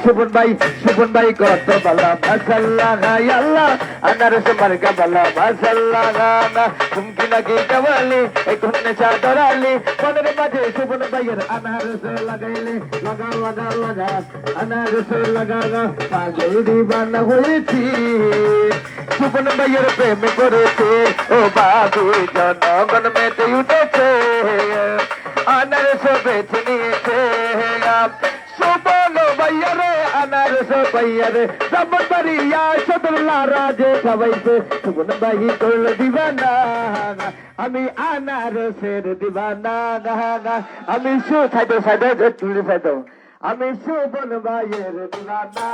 সুবন ভাই কত বালা মাশাআল্লাহ আল্লাহ আনারস মার্কা বালা মাশাআল্লাহ না তুমি নাকি কাওয়ালি এই কোনে চাদরালি মনের মাঝে সুবন ভাইয়ের আনারস লাগাইলে লাগা আনারস লাগা পাগল দিবানা হয়েছি সুবন ভাইয়ের প্রেম করেছে ও বাবু জনগণ মেতে উঠেছে আনারস বেছে নিয়েছে সুবন ভাইয়ারে আনারস ভাইয়ারে জামন বাড়িয়া সদরলা রাজে খাওয়াইছে সুবন ভাই করল দিবানা আমি আনারসের দিবানা আমি সাইডে তুলে সাইডে আমি সুবন ভাইয়ের দিবানা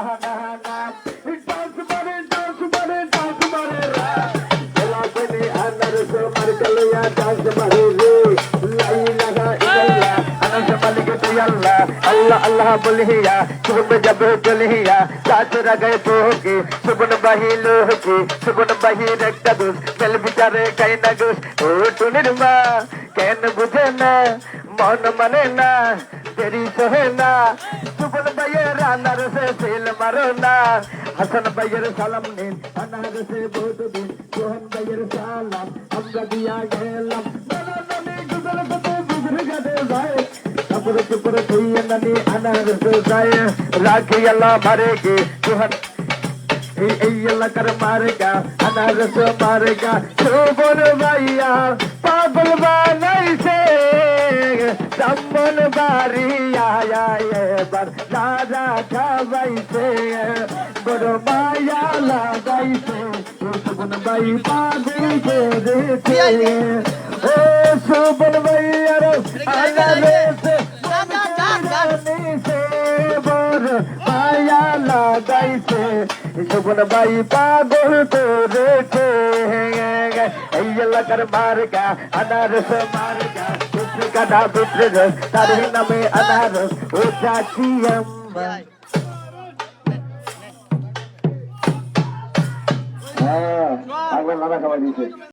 ডান্স মারে আনারস মার্কালিয়া ডান্স মারে রে লাই লাগা ইল্লাল্লাহ আনারস মালিক আল্লাহ अल्लाह अल्लाह बोलिया सुबन जब चलिया साथ रगे पोके सुबन बाही लोके सुबन बाही रक्ता दुस मेल बिचारे कई ना गुस ओ टुनिरमा कैन बुझे ना मन मने ना तेरी सोहे ना सुबन बाही रानार से सेल मारो ना हसन बाही सलाम ने अनार से बहुत दिन सोहन बाही सलाम हम दिया गेलम नने गुजर तो गुजर गए भाई चुपर ननी अनारस जाए राखी अल्लाह मारेगी सुहन अल्लाह कर मारेगा अनारस मारेगा सुबन भैया पागल बनाई से समन बारिया ये बर दादा खाई से बड़ो माया लगाई से सुबन भाई पागल के देखे ओ सुबन भैया अनारस माया लगाइছে सुबन भाई पागल को देखे अल्लाह मारेगा अनारस मारेगा दूसरे का नाम दूसरे तारे नामे अनारस ओ चाची अम्मा हाँ आगे लाना खबर दीजिए